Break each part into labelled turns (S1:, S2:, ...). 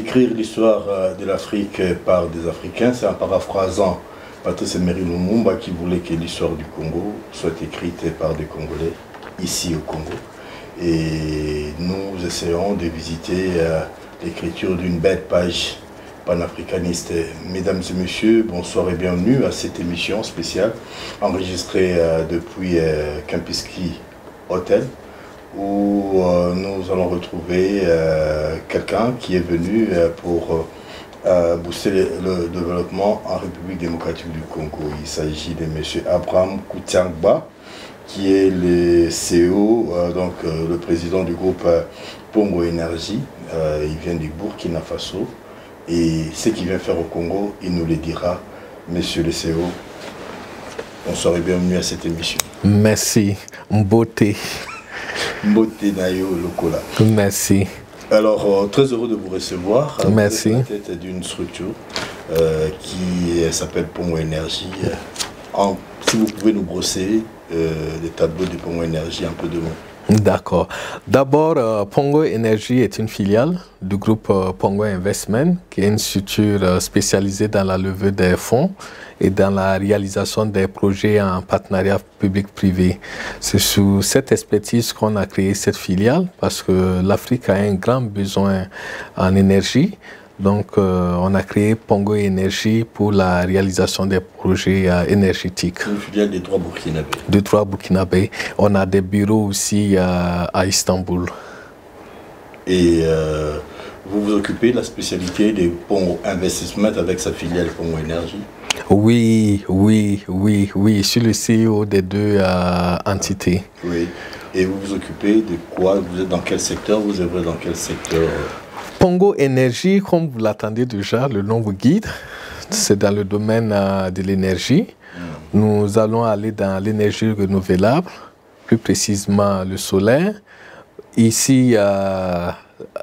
S1: écrire l'histoire de l'Afrique par des Africains, c'est en paraphrasant Patrice Emery Lumumba qui voulait que l'histoire du Congo soit écrite par des Congolais ici au Congo. Et nous essayons de visiter l'écriture d'une belle page panafricaniste. Mesdames et messieurs, bonsoir et bienvenue à cette émission spéciale enregistrée depuis Kempinski Hotel, où nous allons retrouver quelqu'un qui est venu pour booster le développement en République démocratique du Congo. Il s'agit de M. Abraham Kutsiangba, qui est le CEO, donc le président du groupe Pongo Énergie. Il vient du Burkina Faso. Et ce qu'il vient faire au Congo, il nous le dira. Monsieur le CEO, bonsoir et bienvenue à cette émission.
S2: Merci. Mbote.
S1: Mbote Nayo Lokola.
S2: Merci.
S1: Alors, très heureux de vous recevoir.
S2: Merci.
S1: Vous êtes à la tête d'une structure qui s'appelle Pongo Énergie. Si vous pouvez nous brosser les tableaux de Pongo Énergie un peu de loin.
S2: D'accord. D'abord, Pongo Énergie est une filiale du groupe Pongo Investment, qui est une structure spécialisée dans la levée des fonds et dans la réalisation des projets en partenariat public-privé. C'est sous cette expertise qu'on a créé cette filiale, parce que l'Afrique a un grand besoin en énergie. Donc, on a créé Pongo Énergie pour la réalisation des projets énergétiques.
S1: Une filiale des trois Burkinabés.
S2: De trois Burkinabés. On a des bureaux aussi à Istanbul.
S1: Et vous vous occupez de la spécialité des Pongo Investment avec sa filiale Pongo Énergie?
S2: Oui. Je suis le CEO des deux entités.
S1: Oui. Et vous vous occupez de quoi? Vous êtes dans quel secteur? Vous œuvrez dans quel secteur?
S2: Pongo Énergie, comme vous l'attendez déjà, le nom vous guide. C'est dans le domaine de l'énergie. Nous allons aller dans l'énergie renouvelable, plus précisément le solaire. Ici, en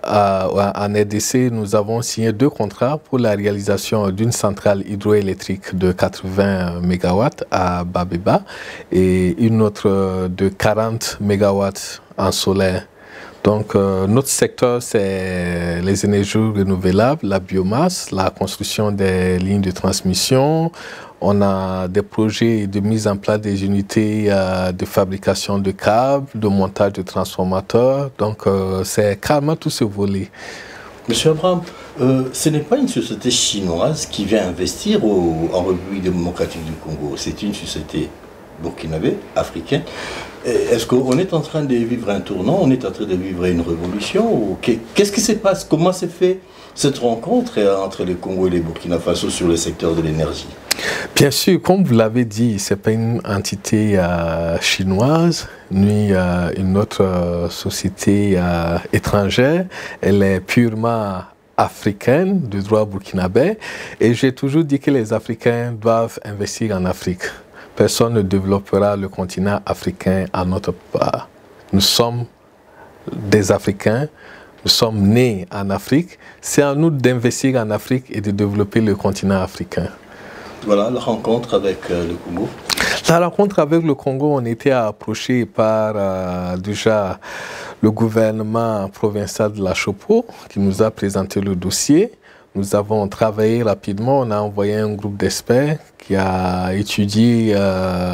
S2: RDC, nous avons signé 2 contrats pour la réalisation d'une centrale hydroélectrique de 80 MW à Babeba et une autre de 40 MW en solaire. Donc, notre secteur, c'est les énergies renouvelables, la biomasse, la construction des lignes de transmission. On a des projets de mise en place des unités de fabrication de câbles, de montage de transformateurs. Donc, c'est carrément tout ce volet.
S1: Monsieur Abraham, ce n'est pas une société chinoise qui vient investir en République démocratique du Congo. C'est une société burkinabé, africaine. Est-ce qu'on est en train de vivre un tournant? On est en train de vivre une révolution? Qu'est-ce qui se passe? Comment s'est fait cette rencontre entre le Congo et le Burkina Faso sur le secteur de l'énergie?
S2: Bien sûr, comme vous l'avez dit, ce n'est pas une entité chinoise, ni une autre société étrangère. Elle est purement africaine, de droit burkinabé. Et j'ai toujours dit que les Africains doivent investir en Afrique. Personne ne développera le continent africain à notre part. Nous sommes des Africains, nous sommes nés en Afrique. C'est à nous d'investir en Afrique et de développer le continent africain.
S1: Voilà, la rencontre avec le Congo.
S2: La rencontre avec le Congo, on était approché par déjà le gouvernement provincial de la Chopo qui nous a présenté le dossier. Nous avons travaillé rapidement, on a envoyé un groupe d'experts qui a étudié,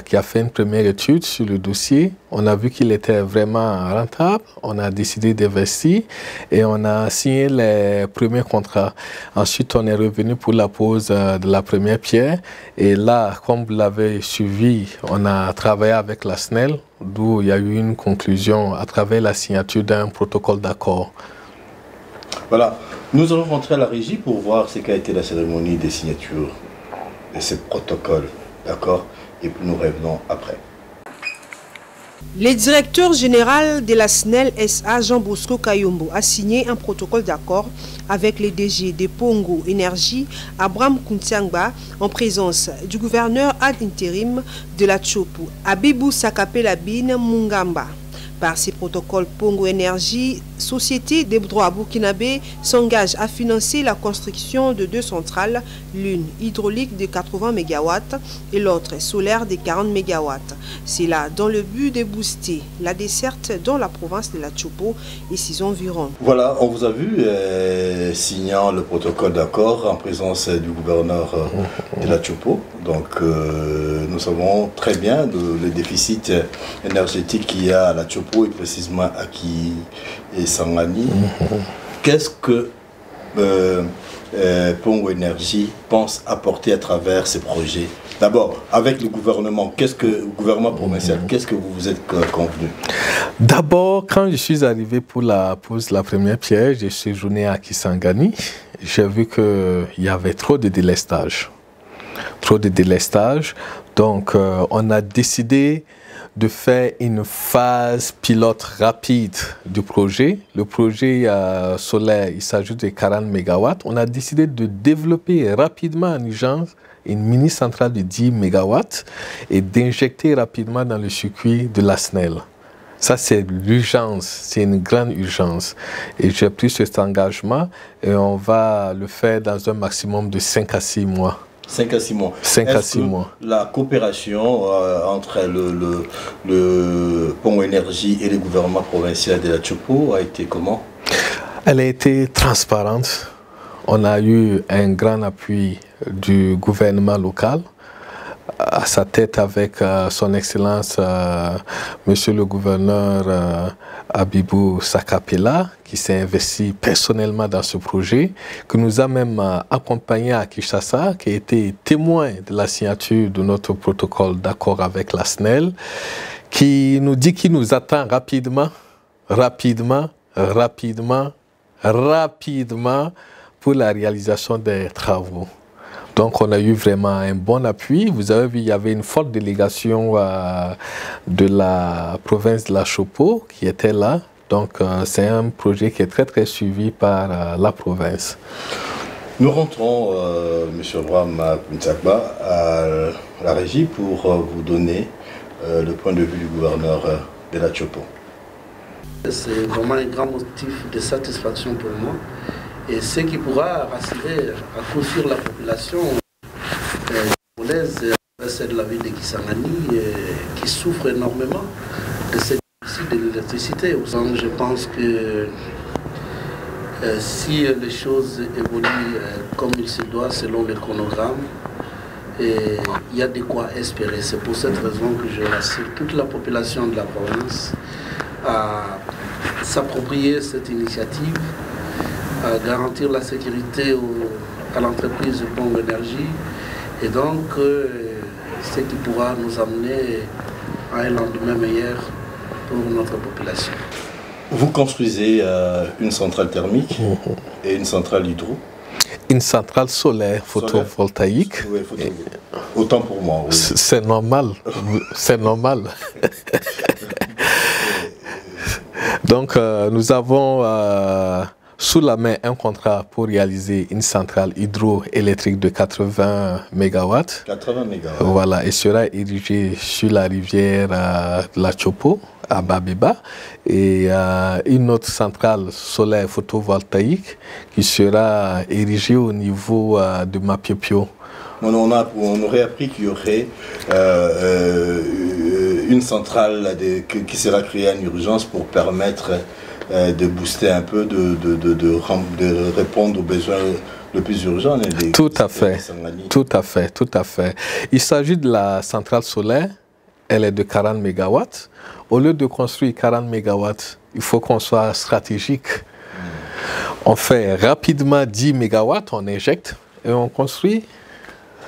S2: qui a fait une première étude sur le dossier. On a vu qu'il était vraiment rentable, on a décidé d'investir et on a signé les premiers contrats. Ensuite, on est revenu pour la pose de la première pierre et là, comme vous l'avez suivi, on a travaillé avec la SNEL, d'où il y a eu une conclusion à travers la signature d'un protocole d'accord.
S1: Voilà. Nous allons rentrer à la régie pour voir ce qu'a été la cérémonie des signatures de ce protocole, d'accord? Et puis nous revenons après.
S3: Le directeur général de la SNEL SA, Jean Bosco Kayombo, a signé un protocole d'accord avec le DG de Pongo Énergie, Abraham Kutsiangba, en présence du gouverneur ad intérim de la Chopo, Abibou Sakapelabine Mungamba. Par ces protocoles, Pongo Énergie société d'Ebdroa burkinabé s'engage à financer la construction de 2 centrales, l'une hydraulique de 80 MW et l'autre solaire de 40 MW. C'est là dans le but de booster la desserte dans la province de la Tchopo et ses environs.
S1: Voilà, on vous a vu signant le protocole d'accord en présence du gouverneur de la Tchopo. Donc nous savons très bien le déficit énergétique qu'il y a à la Tchopo et précisément à Ki et Sangani. Qu'est-ce que Pongo Énergie pense apporter à travers ces projets? D'abord, avec le gouvernement, gouvernement provincial, qu'est-ce que vous vous êtes convenu?
S2: D'abord, quand je suis arrivé pour la première pierre, j'ai séjourné à Kisangani. J'ai vu qu'il y avait trop de délestage. Donc, on a décidé de faire une phase pilote rapide du projet. Le projet solaire, il s'ajoute de 40 MW. On a décidé de développer rapidement en urgence une mini-centrale de 10 MW et d'injecter rapidement dans le circuit de la SNEL. Ça, c'est l'urgence, c'est une grande urgence. Et j'ai pris cet engagement et on va le faire dans un maximum de 5 à 6 mois.
S1: 5 à 6 mois.
S2: 5 à 6 mois.
S1: La coopération entre le Pongo Énergie et le gouvernement provincial de la Tchopo a été comment?
S2: Elle a été transparente. On a eu un grand appui du gouvernement local, à sa tête avec son Excellence, Monsieur le gouverneur Abibou Sakapela, qui s'est investi personnellement dans ce projet, qui nous a même accompagnés à Kinshasa, qui a été témoin de la signature de notre protocole d'accord avec la SNEL, qui nous dit qu'il nous attend rapidement pour la réalisation des travaux. Donc on a eu vraiment un bon appui. Vous avez vu, il y avait une forte délégation de la province de la Tchopo qui était là. Donc c'est un projet qui est très suivi par la province.
S1: Nous rentrons, M. Abraham Kuntsakba, à la régie pour vous donner le point de vue du gouverneur de la Tchopo.
S4: C'est vraiment un grand motif de satisfaction pour moi. Et ce qui pourra rassurer à coup sûr la population congolaise, celle de la ville de Kisangani, qui souffre énormément de cette déficit de l'électricité. Donc je pense que si les choses évoluent comme il se doit, selon le chronogramme, il y a de quoi espérer. C'est pour cette raison que je rassure toute la population de la province à s'approprier cette initiative, à garantir la sécurité à l'entreprise Pongo Énergie et donc ce qui pourra nous amener à un lendemain meilleur pour notre population.
S1: Vous construisez une centrale thermique et une centrale hydro?
S2: Une centrale solaire photovoltaïque.
S1: Oui, autant pour moi. Oui.
S2: C'est normal. C'est normal. Donc nous avons sous la main un contrat pour réaliser une centrale hydroélectrique de 80 MW.
S1: 80 MW.
S2: Voilà, et sera érigée sur la rivière de la Tchopo, à Babeba, et une autre centrale solaire photovoltaïque qui sera érigée au niveau de Mapiopio.
S1: On aurait appris qu'il y aurait une centrale qui sera créée en urgence pour permettre de booster un peu, de répondre aux besoins les plus urgents.
S2: Tout à fait. Il s'agit de la centrale solaire, elle est de 40 MW. Au lieu de construire 40 MW, il faut qu'on soit stratégique. On fait rapidement 10 MW, on injecte et on construit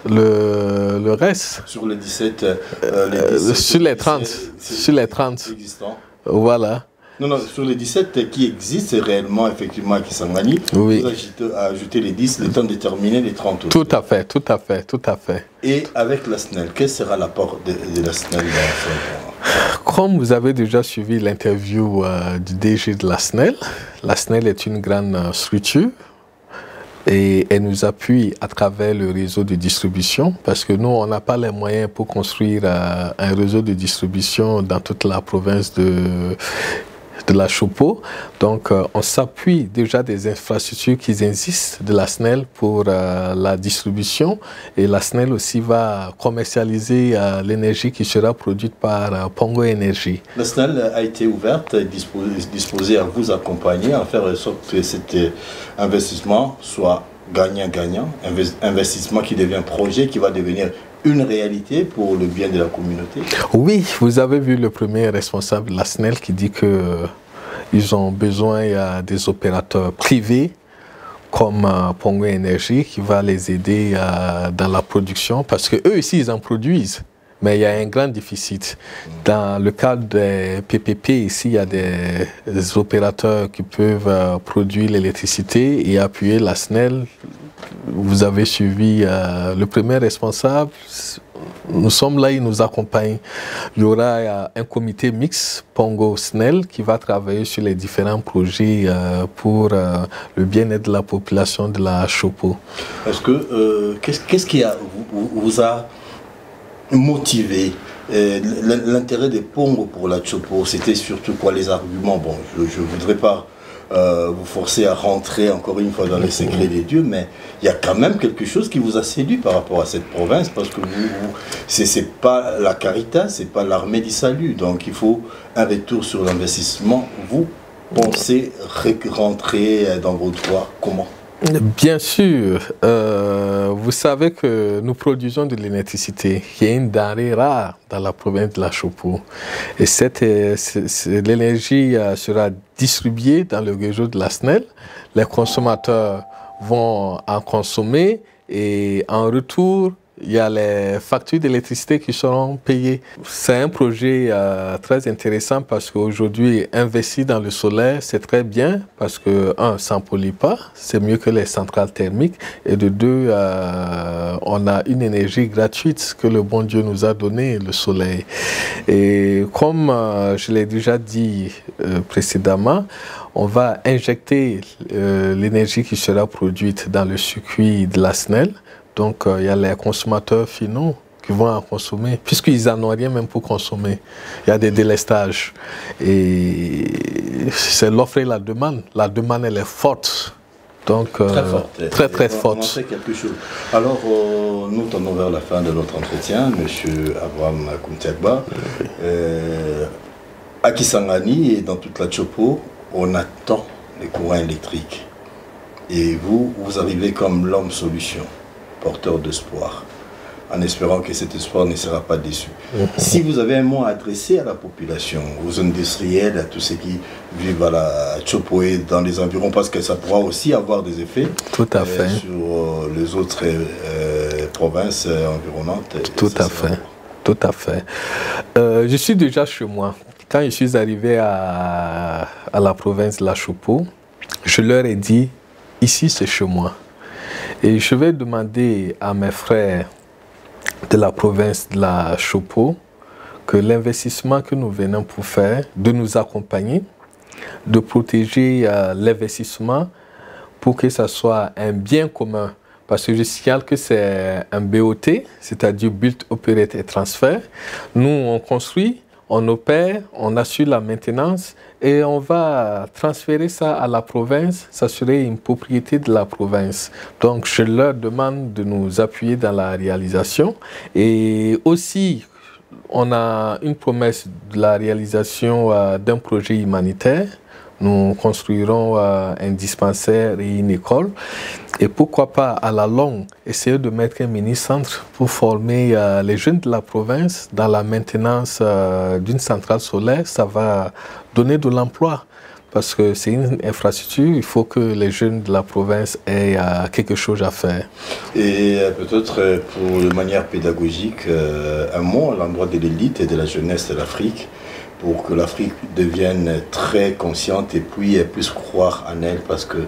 S2: le reste.
S1: Sur les 17,
S2: sur les 30. Sur les 30.
S1: Existants.
S2: Voilà.
S1: Non, sur les 17 qui existent réellement, effectivement, à Kisangani,
S2: oui.
S1: Vous ajoutez les 10, le temps de terminer les 30 autres.
S2: Tout à fait.
S1: Et avec la SNEL, quel sera l'apport de la SNEL dans ce point?
S2: Comme vous avez déjà suivi l'interview du DG de la SNEL est une grande structure et elle nous appuie à travers le réseau de distribution parce que nous, on n'a pas les moyens pour construire un réseau de distribution dans toute la province de de la Chopo. Donc, on s'appuie déjà des infrastructures qui existent de la SNEL pour la distribution. Et la SNEL aussi va commercialiser l'énergie qui sera produite par Pongo Énergie.
S1: La SNEL a été ouverte, disposée à vous accompagner, à faire en sorte que cet investissement soit gagnant-gagnant, investissement qui devient projet, qui va devenir une réalité pour le bien de la communauté.
S2: Oui, vous avez vu le premier responsable de la SNEL qui dit qu'ils ont besoin des opérateurs privés comme Pongo Énergie qui va les aider dans la production parce qu'eux aussi ils en produisent. Mais il y a un grand déficit. Dans le cadre des PPP, ici, il y a des opérateurs qui peuvent produire l'électricité et appuyer la SNEL. Vous avez suivi le premier responsable. Nous sommes là, il nous accompagne. Il y aura un comité mixte Pongo-SNEL qui va travailler sur les différents projets pour le bien-être de la population de la Chopo.
S1: Est-ce que, qu'est-ce qui vous a motivé l'intérêt des Pongo pour la Chopo? C'était surtout quoi les arguments? Bon, je ne voudrais pas vous forcer à rentrer encore une fois dans les secrets des dieux, mais il y a quand même quelque chose qui vous a séduit par rapport à cette province, parce que c'est pas la Caritas, c'est pas l'armée du salut, donc il faut un retour sur l'investissement. Vous pensez rentrer dans votre voie comment?
S2: Bien sûr, vous savez que nous produisons de l'électricité, qui est une denrée rare dans la province de la Chopo. Et l'énergie sera distribuée dans le réseau de la SNEL. Les consommateurs vont en consommer et en retour, il y a les factures d'électricité qui seront payées. C'est un projet très intéressant parce qu'aujourd'hui, investir dans le solaire, c'est très bien parce que, un, ça ne pollue pas, c'est mieux que les centrales thermiques. Et de deux, on a une énergie gratuite que le bon Dieu nous a donnée, le soleil. Et comme je l'ai déjà dit précédemment, on va injecter l'énergie qui sera produite dans le circuit de la SNEL. Donc, il y a les consommateurs finaux qui vont en consommer, puisqu'ils n'en ont rien même pour consommer. Il y a des délestages. Et c'est l'offre et la demande. La demande, elle est forte. Donc,
S1: très forte.
S2: Très forte.
S1: On sait quelque chose. Alors, nous tendons vers la fin de notre entretien, M. Abraham Kountiagba. À Kisangani et dans toute la Chopo, on attend les courants électriques. Et vous arrivez comme l'homme solution, porteur d'espoir, en espérant que cet espoir ne sera pas déçu. Si vous avez un mot à adresser à la population, aux industriels, à tous ceux qui vivent à la Chopo et dans les environs, parce que ça pourra aussi avoir des effets
S2: tout à fait
S1: sur les autres provinces environnantes.
S2: Tout à fait. Tout à fait. Je suis déjà chez moi. Quand je suis arrivé à la province de la Chopo, je leur ai dit, ici c'est chez moi. Et je vais demander à mes frères de la province de la Chopo que l'investissement que nous venons pour faire, de nous accompagner, de protéger l'investissement pour que ce soit un bien commun. Parce que je signale que c'est un BOT, c'est-à-dire Build, Operate et Transfert. Nous, on construit, on opère, on assure la maintenance et on va transférer ça à la province. Ça serait une propriété de la province. Donc, je leur demande de nous appuyer dans la réalisation. Et aussi, on a une promesse de la réalisation d'un projet humanitaire. Nous construirons un dispensaire et une école. Et pourquoi pas, à la longue, essayer de mettre un mini-centre pour former les jeunes de la province dans la maintenance d'une centrale solaire. Ça va donner de l'emploi. Parce que c'est une infrastructure, il faut que les jeunes de la province aient quelque chose à faire. Et
S1: peut-être pour de manière pédagogique, un mot à l'endroit de l'élite et de la jeunesse de l'Afrique, pour que l'Afrique devienne très consciente et puis elle puisse croire en elle, parce que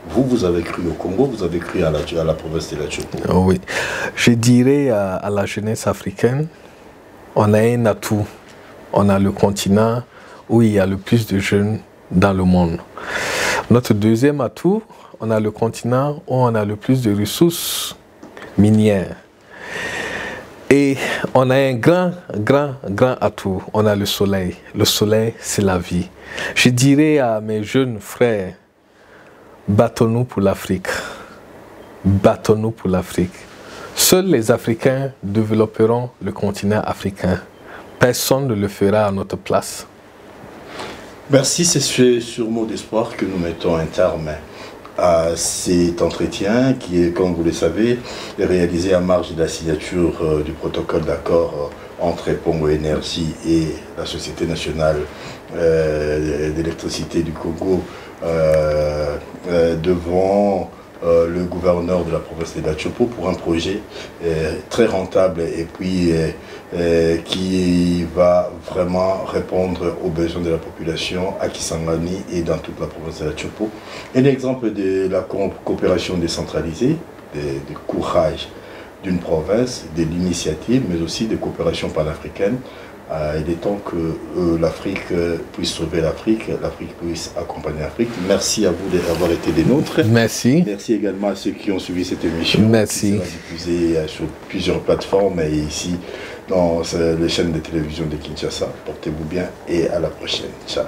S1: vous avez cru au Congo, vous avez cru à la province de la Chopo.
S2: Oui, je dirais à la jeunesse africaine, on a un atout, on a le continent où il y a le plus de jeunes dans le monde. Notre deuxième atout, on a le continent où on a le plus de ressources minières. Et on a un grand atout, on a le soleil. Le soleil, c'est la vie. Je dirais à mes jeunes frères, battons-nous pour l'Afrique. Battons-nous pour l'Afrique. Seuls les Africains développeront le continent africain. Personne ne le fera à notre place.
S1: Merci, c'est sur mot d'espoir que nous mettons un terme à cet entretien qui est, comme vous le savez, réalisé à marge de la signature du protocole d'accord entre Pongo Énergie et la Société nationale d'électricité du Congo devant le gouverneur de la province de Chopo pour un projet très rentable et puis qui va vraiment répondre aux besoins de la population à Kisangani et dans toute la province de Chopo. Un exemple de la coopération décentralisée, du courage d'une province, de l'initiative, mais aussi de coopération panafricaine. Il est temps que l'Afrique puisse sauver l'Afrique puisse accompagner l'Afrique. Merci à vous d'avoir été des nôtres.
S2: Merci.
S1: Merci également à ceux qui ont suivi cette émission.
S2: Merci.
S1: Qui sera diffusée sur plusieurs plateformes et ici dans les chaînes de télévision de Kinshasa. Portez-vous bien et à la prochaine. Ciao.